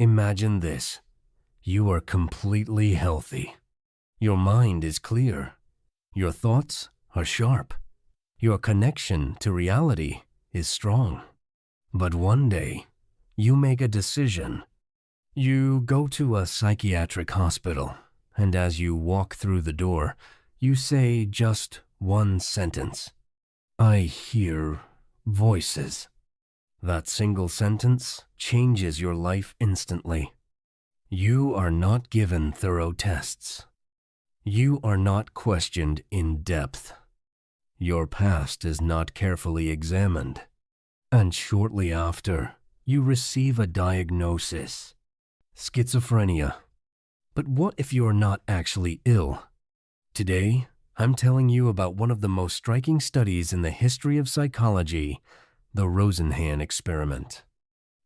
Imagine this. You are completely healthy. Your mind is clear. Your thoughts are sharp. Your connection to reality is strong. But one day, you make a decision. You go to a psychiatric hospital, and as you walk through the door, you say just one sentence. I hear voices. That single sentence changes your life instantly. You are not given thorough tests. You are not questioned in depth. Your past is not carefully examined. And shortly after, you receive a diagnosis: schizophrenia. But what if you're not actually ill? Today, I'm telling you about one of the most striking studies in the history of psychology, the Rosenhan Experiment.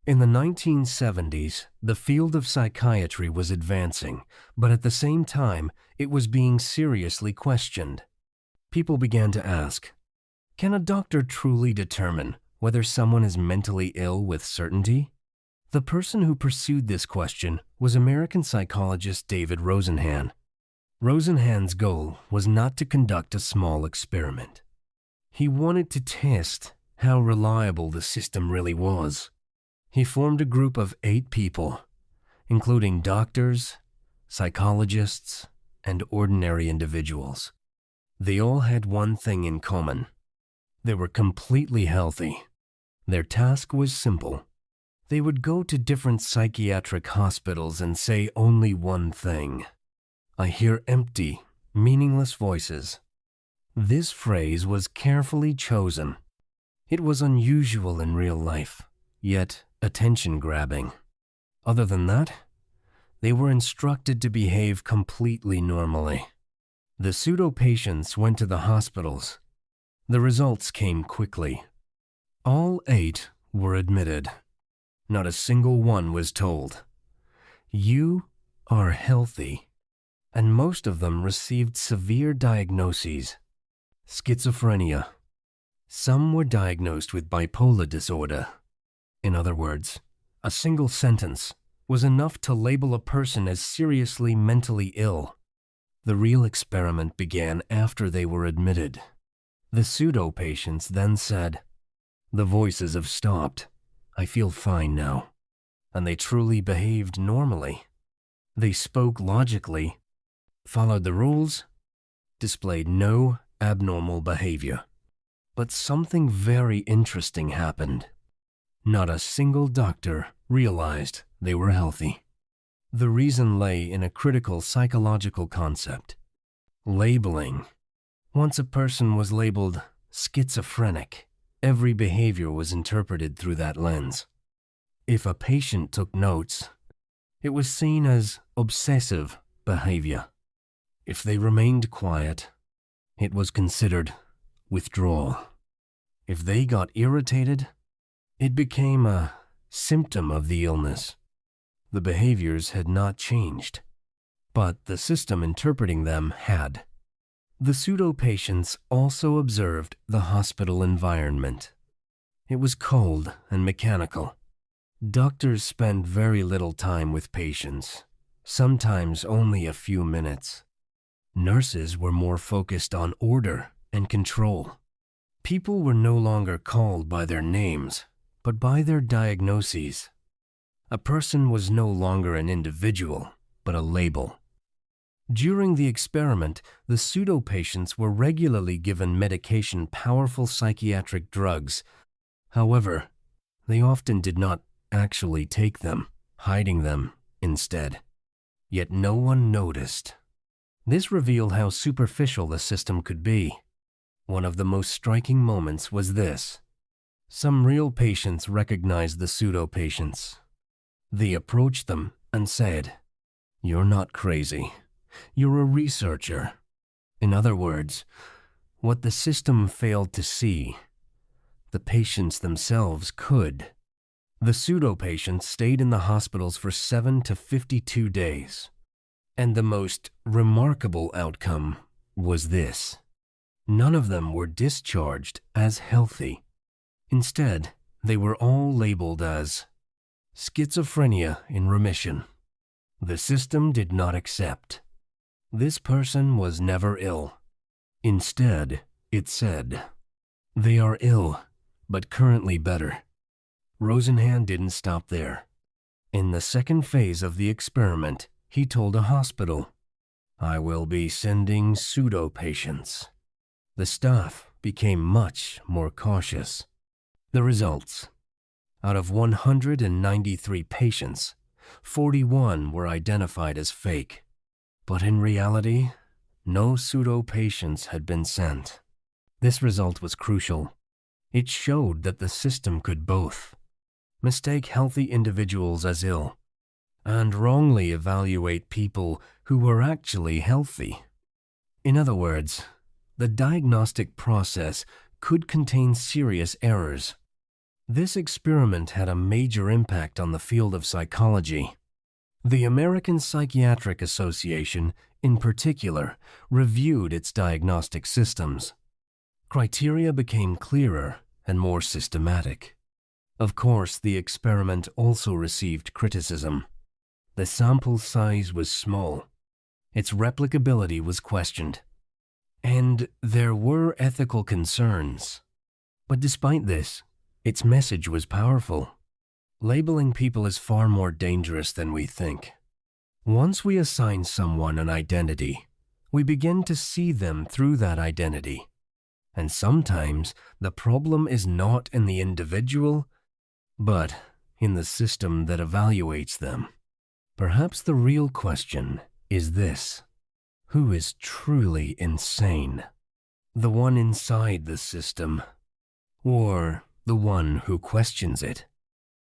In the 1970s, the field of psychiatry was advancing, but at the same time, it was being seriously questioned. People began to ask, can a doctor truly determine whether someone is mentally ill with certainty? The person who pursued this question was American psychologist David Rosenhan. Rosenhan's goal was not to conduct a small experiment. He wanted to test how reliable the system really was. He formed a group of 8 people, including doctors, psychologists, and ordinary individuals. They all had one thing in common. They were completely healthy. Their task was simple. They would go to different psychiatric hospitals and say only one thing. I hear empty, meaningless voices. This phrase was carefully chosen. It was unusual in real life, yet attention-grabbing. Other than that, they were instructed to behave completely normally. The pseudo-patients went to the hospitals. The results came quickly. All 8 were admitted. Not a single one was told, "You are healthy," and most of them received severe diagnoses. Schizophrenia. Some were diagnosed with bipolar disorder. In other words, a single sentence was enough to label a person as seriously mentally ill. The real experiment began after they were admitted. The pseudo-patients then said, "The voices have stopped. I feel fine now." And they truly behaved normally. They spoke logically, followed the rules, displayed no abnormal behavior. But something very interesting happened. Not a single doctor realized they were healthy. The reason lay in a critical psychological concept: labeling. Once a person was labeled schizophrenic, every behavior was interpreted through that lens. If a patient took notes, it was seen as obsessive behavior. If they remained quiet, it was considered withdrawal. If they got irritated, it became a symptom of the illness. The behaviors had not changed, but the system interpreting them had. The pseudo-patients also observed the hospital environment. It was cold and mechanical. Doctors spent very little time with patients, sometimes only a few minutes. Nurses were more focused on order and control. People were no longer called by their names, but by their diagnoses. A person was no longer an individual, but a label. During the experiment, the pseudo-patients were regularly given medication, powerful psychiatric drugs. However, they often did not actually take them, hiding them instead. Yet no one noticed. This revealed how superficial the system could be. One of the most striking moments was this. Some real patients recognized the pseudo-patients. They approached them and said, "You're not crazy. You're a researcher." In other words, what the system failed to see, the patients themselves could. The pseudo-patients stayed in the hospitals for 7 to 52 days. And the most remarkable outcome was this. None of them were discharged as healthy. Instead, they were all labeled as schizophrenia in remission. The system did not accept. This person was never ill. Instead, it said, "They are ill, but currently better." Rosenhan didn't stop there. In the second phase of the experiment, he told a hospital, "I will be sending pseudo-patients." The staff became much more cautious. The results: out of 193 patients, 41 were identified as fake. But in reality, no pseudo-patients had been sent. This result was crucial. It showed that the system could both mistake healthy individuals as ill and wrongly evaluate people who were actually healthy. In other words, the diagnostic process could contain serious errors. This experiment had a major impact on the field of psychology. The American Psychiatric Association, in particular, reviewed its diagnostic systems. Criteria became clearer and more systematic. Of course, the experiment also received criticism. The sample size was small. Its replicability was questioned. And there were ethical concerns. But despite this, its message was powerful. Labeling people is far more dangerous than we think. Once we assign someone an identity, we begin to see them through that identity. And sometimes the problem is not in the individual, but in the system that evaluates them. Perhaps the real question is this: who is truly insane? The one inside the system, or the one who questions it?